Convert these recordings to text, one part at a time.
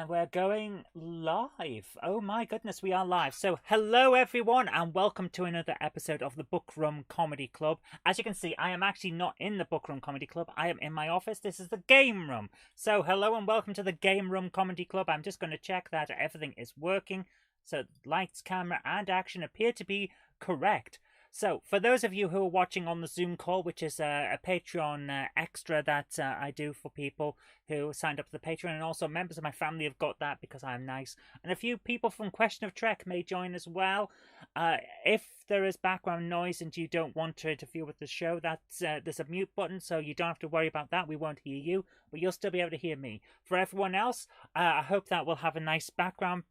we're going live. Oh my goodness, we are live. So hello everyone and welcome to another episode of the Book Room Comedy Club. As you can see, I am actually not in the Book Room Comedy Club. I am in my office. This is the Game Room. So hello and welcome to the Game Room Comedy Club. I'm just going to check that everything is working. So lights, camera and action appear to be correct. So, for those of you who are watching on the Zoom call, which is a Patreon extra that I do for people who signed up to the Patreon, and also members of my family have got that because I'm nice, and a few people from Question of Trek may join as well. If there is background noise and you don't want to interfere with the show, there's a mute button, so you don't have to worry about that. We won't hear you, but you'll still be able to hear me. For everyone else, I hope that we'll have a nice background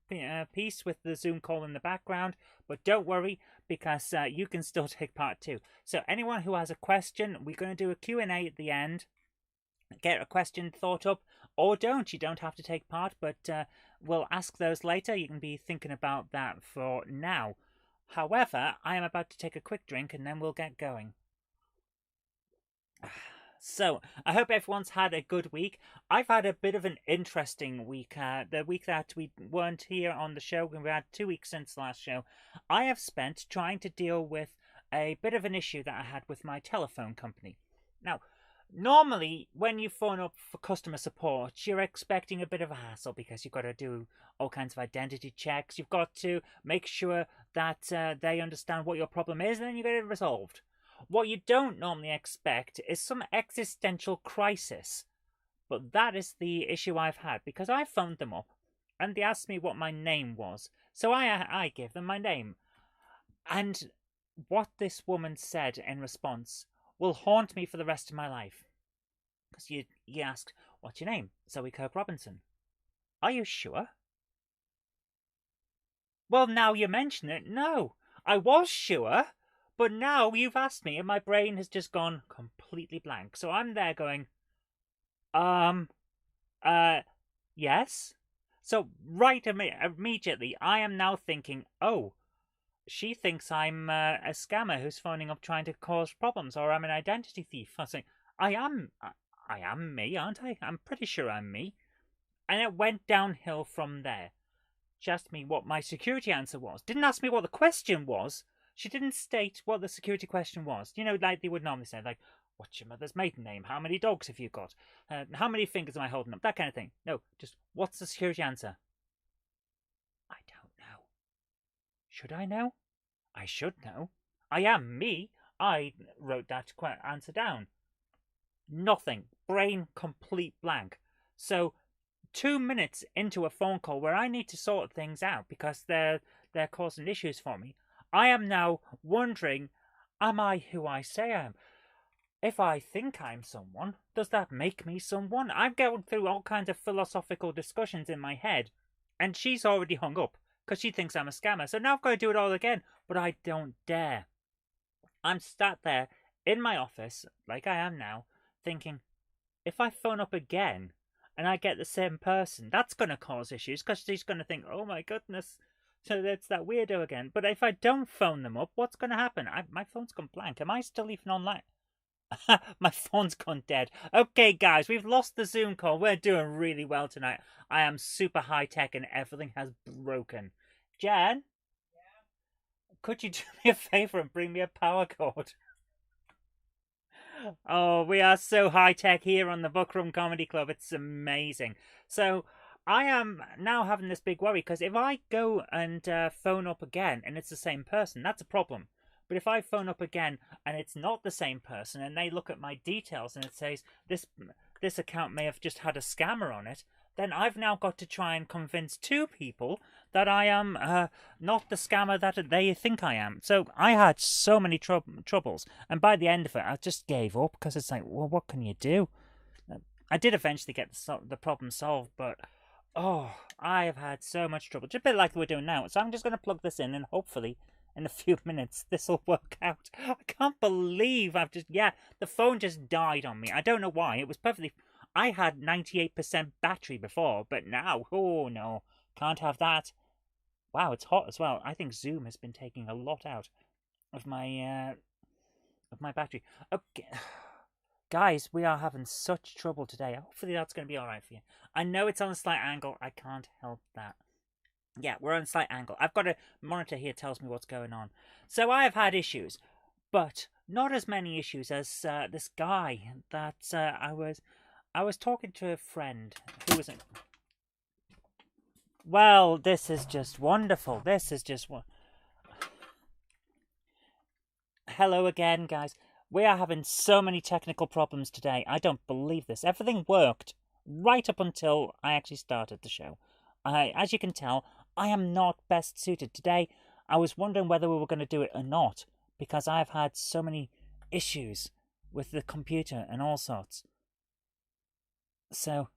piece with the Zoom call in the background, but don't worry, because you can still take part too. So anyone who has a question, we're going to do a Q&A at the end. Get a question thought up, or don't. You don't have to take part, but we'll ask those later. You can be thinking about that for now. However, I am about to take a quick drink and then we'll get going. So, I hope everyone's had a good week. I've had a bit of an interesting week. The week that we weren't here on the show, we had 2 weeks since the last show, I have spent trying to deal with a bit of an issue that I had with my telephone company. Now, normally, when you phone up for customer support, you're expecting a bit of a hassle because you've got to do all kinds of identity checks. You've got to make sure that they understand what your problem is, and then you get it resolved. What you don't normally expect is some existential crisis. But that is the issue I've had, because I phoned them up and they asked me what my name was. So I gave them my name. And what this woman said in response will haunt me for the rest of my life. Because you asked, what's your name? Zoe Kirk-Robinson. Are you sure? Well, now you mention it, no. I was sure. But now you've asked me and my brain has just gone completely blank. So I'm there going, yes? So right immediately, I am now thinking, oh, she thinks I'm a scammer who's phoning up trying to cause problems, or I'm an identity thief. I was like, I am me, aren't I? I'm pretty sure I'm me. And it went downhill from there. She asked me what my security answer was. Didn't ask me what the question was. She didn't state what the security question was. You know, like they would normally say, like, what's your mother's maiden name? How many dogs have you got? How many fingers am I holding up? That kind of thing. No, just, what's the security answer? I don't know. Should I know? I should know. I am me. I wrote that answer down. Nothing. Brain complete blank. So, 2 minutes into a phone call where I need to sort things out because they're causing issues for me, I am now wondering, am I who I say I am? If I think I'm someone, does that make me someone? I'm going through all kinds of philosophical discussions in my head, and she's already hung up because she thinks I'm a scammer. So now I've got to do it all again, but I don't dare. I'm sat there in my office, like I am now, thinking, if I phone up again and I get the same person, that's going to cause issues because she's going to think, oh my goodness, so that's that weirdo again. But if I don't phone them up, what's going to happen? My phone's gone blank. Am I still even online? My phone's gone dead. Okay, guys, we've lost the Zoom call. We're doing really well tonight. I am super high-tech and everything has broken. Jan? Yeah? Could you do me a favour and bring me a power cord? Oh, we are so high-tech here on the Book Room Comedy Club. It's amazing. So, I am now having this big worry, because if I go and phone up again and it's the same person, that's a problem. But if I phone up again and it's not the same person and they look at my details and it says this account may have just had a scammer on it, then I've now got to try and convince 2 people that I am not the scammer that they think I am. So I had so many troubles. And by the end of it, I just gave up because it's like, well, what can you do? I did eventually get the problem solved, but oh, I have had so much trouble. Just a bit like we're doing now. So I'm just going to plug this in and hopefully in a few minutes this will work out. I can't believe the phone just died on me. I don't know why. It was perfectly... I had 98% battery before, but now, oh no, can't have that. Wow, it's hot as well. I think Zoom has been taking a lot out of my battery. Okay. Guys, we are having such trouble today. Hopefully that's going to be alright for you. I know it's on a slight angle. I can't help that. Yeah, we're on a slight angle. I've got a monitor here tells me what's going on. So I have had issues, but not as many issues as this guy that I was talking to a friend who was... Well, this is just wonderful. This is just... Hello again, guys. We are having so many technical problems today. I don't believe this. Everything worked right up until I actually started the show. As you can tell, I am not best suited today. I was wondering whether we were going to do it or not, because I've had so many issues with the computer and all sorts. So,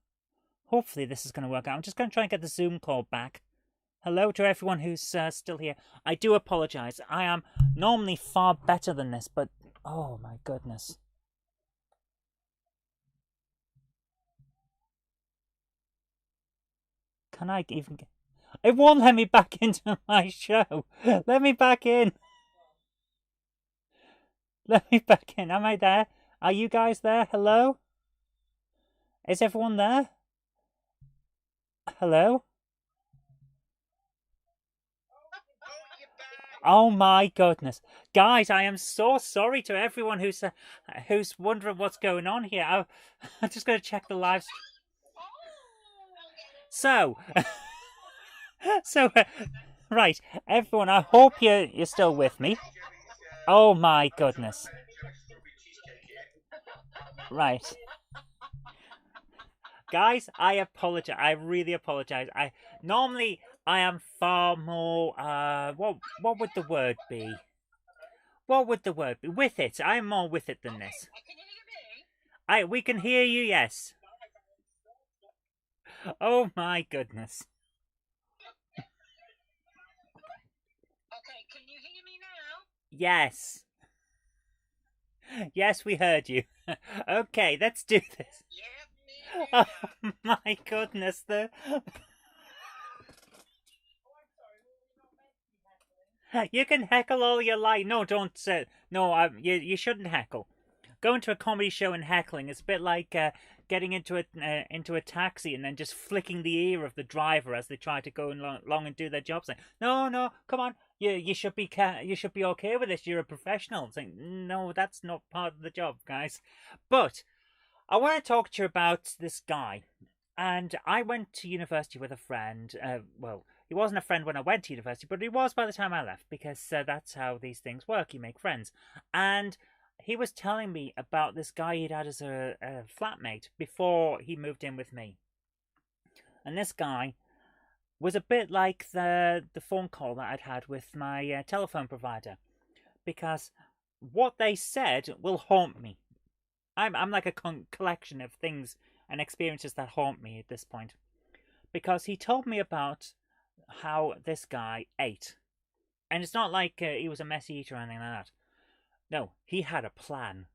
hopefully this is going to work out. I'm just going to try and get the Zoom call back. Hello to everyone who's still here. I do apologise. I am normally far better than this, but oh my goodness. Can I even get... It won't let me back into my show. Let me back in. Let me back in. Am I there? Are you guys there? Hello? Is everyone there? Hello? Oh my goodness. Guys, I am so sorry to everyone who's wondering what's going on here. I'm just going to check the live stream. So, right, everyone, I hope you're still with me. Oh my goodness. Right. Guys, I apologize. I really apologize. Normally I am far more what would the word be? What would the word be? With it. I am more with it than this. We can hear you, yes. Oh my goodness. Okay, can you hear me now? Yes. Yes, we heard you. Okay, let's do this. Yeah, oh my goodness, You can heckle all you like. No, don't say... No, you shouldn't heckle. Going to a comedy show and heckling is a bit like getting into a taxi and then just flicking the ear of the driver as they try to go along and do their job. Saying, no, come on, you should be okay with this. You're a professional. Saying, no, that's not part of the job, guys. But I want to talk to you about this guy. And I went to university with a friend. Well, he wasn't a friend when I went to university, but he was by the time I left, because that's how these things work. You make friends. And he was telling me about this guy he'd had as a flatmate before he moved in with me. And this guy was a bit like the phone call that I'd had with my telephone provider, because what they said will haunt me. I'm like a collection of things and experiences that haunt me at this point, because he told me about how this guy ate. And it's not like he was a messy eater or anything like that. No, he had a plan.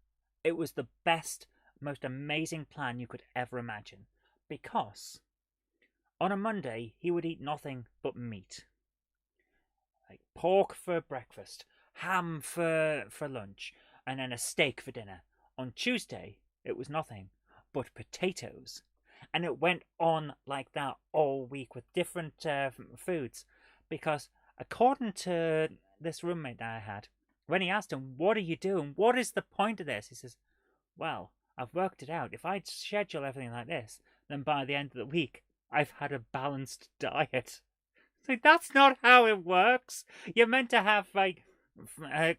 It was the best, most amazing plan you could ever imagine. Because on a Monday, he would eat nothing but meat. Like pork for breakfast, ham for lunch, and then a steak for dinner. On Tuesday, it was nothing but potatoes. And it went on like that all week with different foods. Because according to this roommate that I had, when he asked him, what are you doing? What is the point of this? He says, well, I've worked it out. If I schedule everything like this, then by the end of the week, I've had a balanced diet. So that's not how it works. You're meant to have like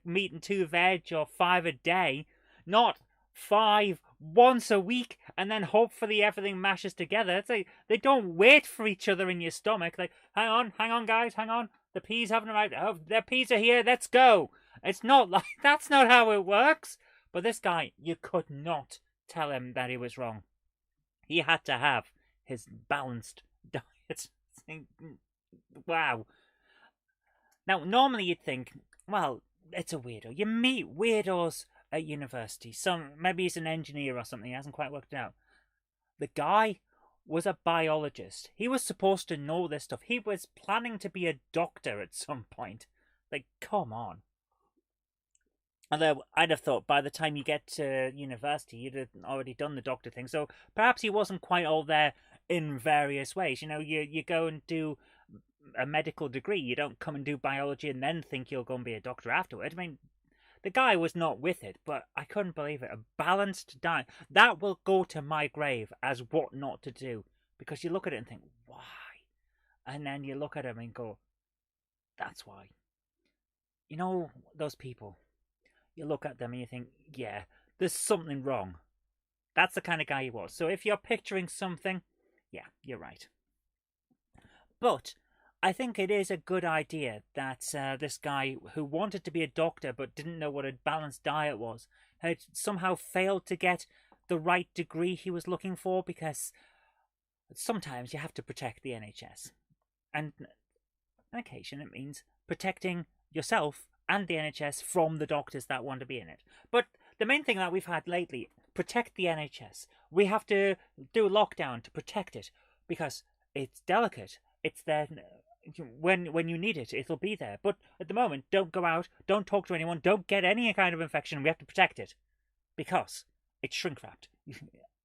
meat and 2 veg or 5 a day, not 5 once a week, and then hopefully everything mashes together. It's like they don't wait for each other in your stomach. Like, hang on, guys, hang on. The peas haven't arrived. Oh, the peas are here. Let's go. It's not like that's not how it works. But this guy, you could not tell him that he was wrong. He had to have his balanced diet. Wow. Now, normally you'd think, well, it's a weirdo. You meet weirdos at university. Maybe he's an engineer or something. He hasn't quite worked it out. The guy was a biologist. He was supposed to know this stuff. He was planning to be a doctor at some point. Like, come on. Although I'd have thought by the time you get to university, you'd have already done the doctor thing. So perhaps he wasn't quite all there in various ways. You go and do a medical degree. You don't come and do biology and then think you'll go and be a doctor afterward. I mean, the guy was not with it, but I couldn't believe it. A balanced diet. That will go to my grave as what not to do. Because you look at it and think, why? And then you look at him and go, that's why. You know, those people. You look at them and you think, yeah, there's something wrong. That's the kind of guy he was. So if you're picturing something, yeah, you're right. But I think it is a good idea that this guy who wanted to be a doctor but didn't know what a balanced diet was had somehow failed to get the right degree he was looking for, because sometimes you have to protect the NHS. And on occasion it means protecting yourself and the NHS from the doctors that want to be in it. But the main thing that we've had lately, protect the NHS. We have to do a lockdown to protect it because it's delicate. It's there when you need it. It'll be there. But at the moment, don't go out, don't talk to anyone, don't get any kind of infection. We have to protect it because it's shrink wrapped.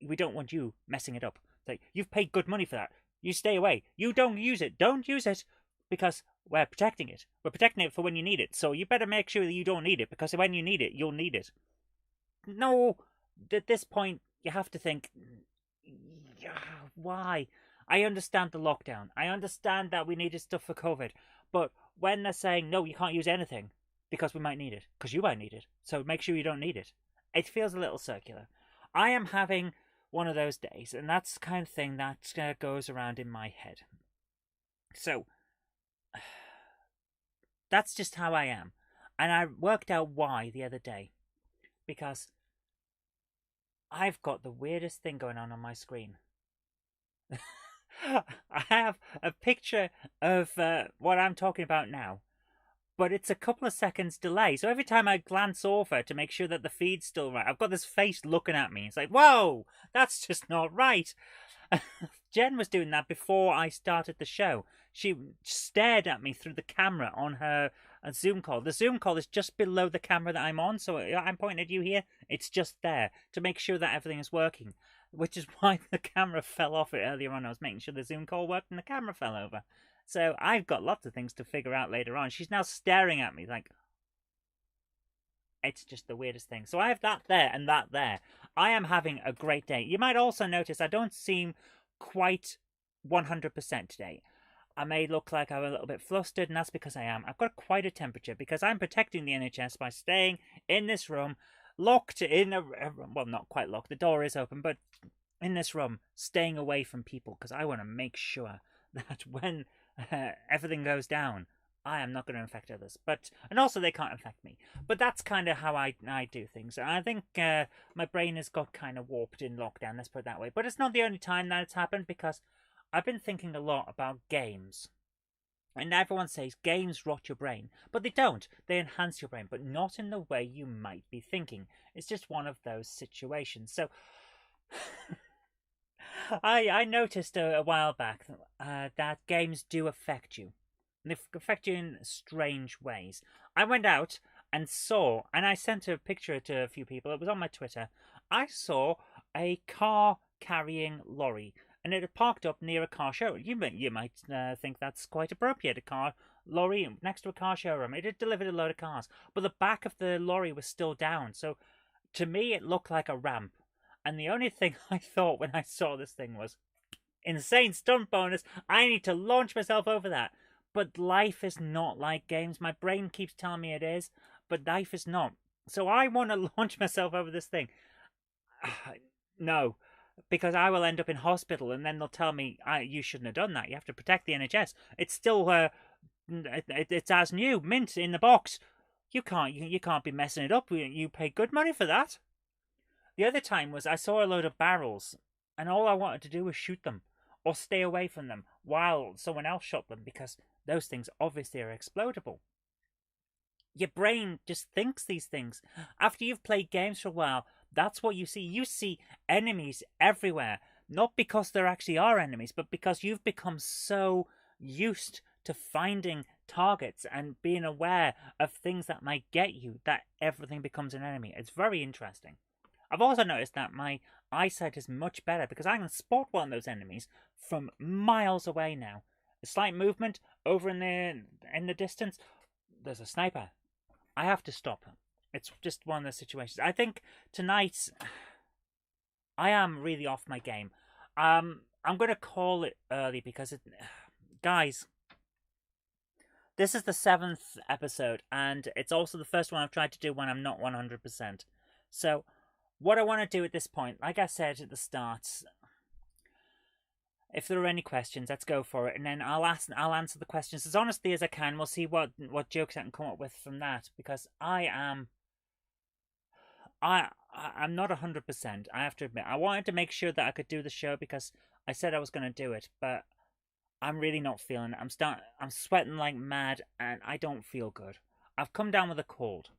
We don't want you messing it up. Like, you've paid good money for that. You stay away. You don't use it. Don't use it because we're protecting it. We're protecting it for when you need it. So you better make sure that you don't need it, because when you need it, you'll need it. No, at this point, you have to think, why? I understand the lockdown. I understand that we needed stuff for COVID. But when they're saying, no, you can't use anything because we might need it, because you might need it, so make sure you don't need it, it feels a little circular. I am having one of those days, and that's the kind of thing that goes around in my head. So that's just how I am. And I worked out why the other day. Because I've got the weirdest thing going on my screen. I have a picture of what I'm talking about now, but it's a couple of seconds delay. So every time I glance over to make sure that the feed's still right, I've got this face looking at me. It's like, whoa, that's just not right. Jen was doing that before I started the show. She stared at me through the camera on her Zoom call. The Zoom call is just below the camera that I'm on, so I'm pointing at you here. It's just there to make sure that everything is working, which is why the camera fell off it earlier on. I was making sure the Zoom call worked and the camera fell over. So I've got lots of things to figure out later on. She's now staring at me like, it's just the weirdest thing. So I have that there and that there. I am having a great day. You might also notice I don't seem quite 100% today. I may look like I'm a little bit flustered, and that's because I am. I've got quite a temperature because I'm protecting the NHS by staying in this room, locked in a... Well, not quite locked. The door is open, but in this room, staying away from people because I want to make sure that when everything goes down, I am not going to infect others. And also they can't infect me. But that's kind of how I do things. I think my brain has got kind of warped in lockdown, let's put it that way. But it's not the only time that it's happened, because I've been thinking a lot about games. And everyone says games rot your brain. But they don't. They enhance your brain, but not in the way you might be thinking. It's just one of those situations. So I noticed a while back that games do affect you. And they affect you in strange ways. I went out and saw, and I sent a picture to a few people, it was on my Twitter, I saw a car-carrying lorry, and it had parked up near a car showroom. You might think that's quite appropriate, a car lorry next to a car showroom. It had delivered a load of cars, but the back of the lorry was still down, so to me it looked like a ramp. And the only thing I thought when I saw this thing was, insane stunt bonus, I need to launch myself over that. But life is not like games. My brain keeps telling me it is, but life is not. So I want to launch myself over this thing. No, because I will end up in hospital, and then they'll tell me, you shouldn't have done that. You have to protect the NHS. It's still, it's as new, mint in the box. You can't be messing it up. You pay good money for that. The other time was I saw a load of barrels, and all I wanted to do was shoot them or stay away from them while someone else shot them, because those things obviously are explodable. Your brain just thinks these things. After you've played games for a while, that's what you see. You see enemies everywhere. Not because there actually are enemies, but because you've become so used to finding targets and being aware of things that might get you, that everything becomes an enemy. It's very interesting. I've also noticed that my eyesight is much better because I can spot one of those enemies from miles away now. A slight movement over in the distance, there's a sniper. I have to stop. It's just one of those situations. I think tonight I am really off my game. I'm going to call it early because guys, this is the 7th episode, and it's also the first one I've tried to do when I'm not 100%. So, what I want to do at this point, like I said at the start, if there are any questions, let's go for it, and then I'll answer the questions as honestly as I can. We'll see what jokes I can come up with from that, because I'm not 100%. I have to admit, I wanted to make sure that I could do the show because I said I was going to do it, but I'm really not feeling it. I'm sweating like mad, and I don't feel good. I've come down with a cold.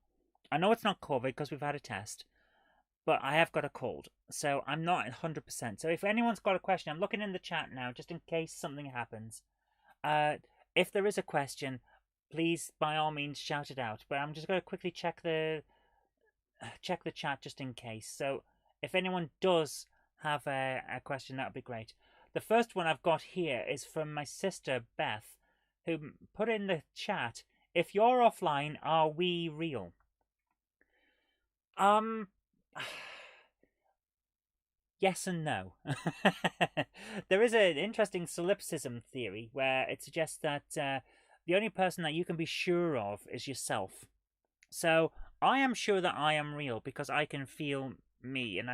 I know it's not COVID because we've had a test, but I have got a cold, so I'm not 100%. So if anyone's got a question, I'm looking in the chat now, just in case something happens. If there is a question, please, by all means, shout it out. But I'm just going to quickly check the chat just in case. So if anyone does have a question, that would be great. The first one I've got here is from my sister, Beth, who put in the chat, if you're offline, are we real? Yes and no. There is an interesting solipsism theory where it suggests that the only person that you can be sure of is yourself. So I am sure that I am real because I can feel me and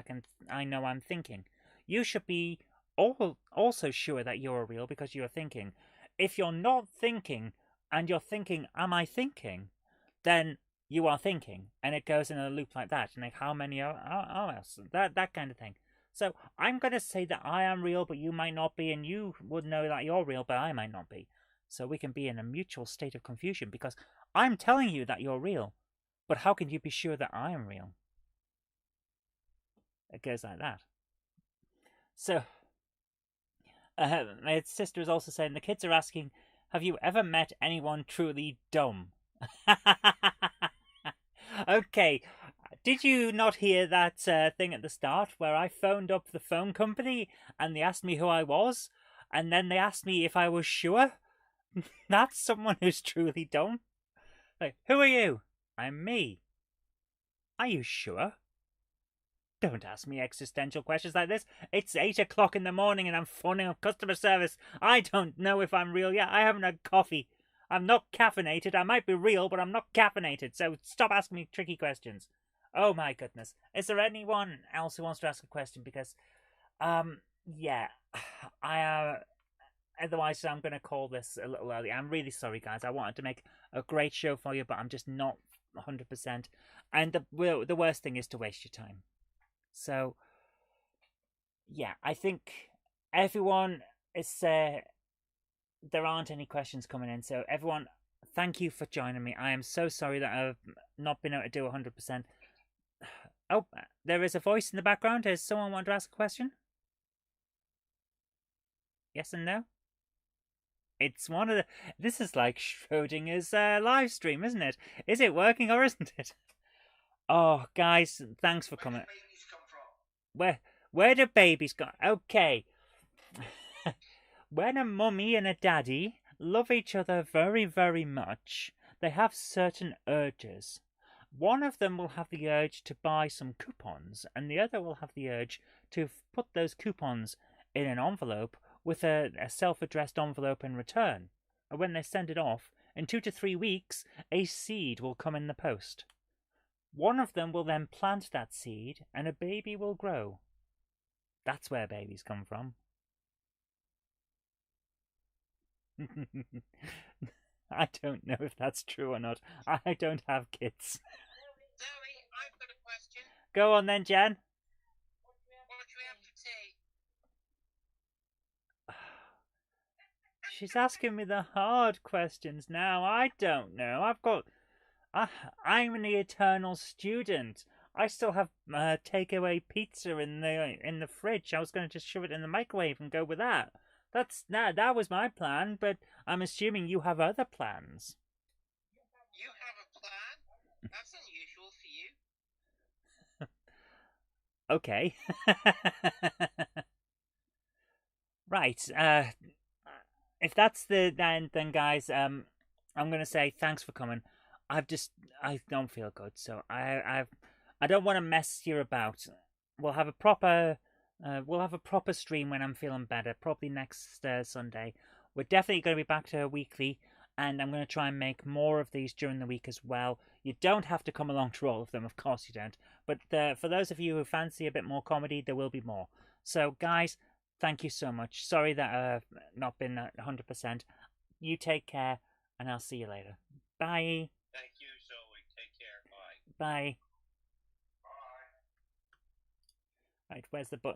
I know I'm thinking. You should be also sure that you're real because you're thinking. If you're not thinking and you're thinking, am I thinking? Then you are thinking, and it goes in a loop like that. And like, how many are us? That kind of thing. So I'm going to say that I am real, but you might not be, and you would know that you're real, but I might not be. So we can be in a mutual state of confusion because I'm telling you that you're real, but how can you be sure that I am real? It goes like that. So my sister is also saying, the kids are asking, have you ever met anyone truly dumb? Okay, did you not hear that thing at the start where I phoned up the phone company and they asked me who I was, and then they asked me if I was sure? That's someone who's truly dumb. Like, who are you? I'm me. Are you sure? Don't ask me existential questions like this. It's 8 o'clock in the morning and I'm phoning up customer service. I don't know if I'm real yet. I haven't had coffee. I'm not caffeinated. I might be real, but I'm not caffeinated. So stop asking me tricky questions. Oh my goodness. Is there anyone else who wants to ask a question? Because, yeah, otherwise I'm going to call this a little early. I'm really sorry, guys. I wanted to make a great show for you, but I'm just not 100%. And the worst thing is to waste your time. So, yeah, I think everyone is there aren't any questions coming in. So, everyone, thank you for joining me. I am so sorry that I've not been able to do 100%. Oh, there is a voice in the background. Does someone want to ask a question? Yes and no? It's one of the... This is like Schrodinger's live stream, isn't it? Is it working or isn't it? Oh, guys, thanks for coming. Where do babies go? Okay. When a mummy and a daddy love each other very, very much, they have certain urges. One of them will have the urge to buy some coupons, and the other will have the urge to put those coupons in an envelope with a self-addressed envelope in return. And when they send it off, in 2 to 3 weeks, a seed will come in the post. One of them will then plant that seed, and a baby will grow. That's where babies come from. I don't know if that's true or not. I don't have kids. Zoe, I've got a question. Go on then, Jen. What do we have for tea? She's asking me the hard questions now. I don't know. I'm an eternal student. I still have takeaway pizza in the fridge. I was going to just shove it in the microwave and go with that. That was my plan, but I'm assuming you have other plans. You have a plan? That's unusual for you. Okay. Right. If that's the then guys, I'm gonna say thanks for coming. I don't feel good, so I don't want to mess you about. We'll have a proper we'll have a proper stream when I'm feeling better, probably next Sunday. We're definitely going to be back to a weekly, and I'm going to try and make more of these during the week as well. You don't have to come along to all of them, of course you don't. But for those of you who fancy a bit more comedy, there will be more. So, guys, thank you so much. Sorry that I've not been 100%. You take care, and I'll see you later. Bye. Thank you, Zoe. Take care. Bye. Bye. Bye. Right, where's the button?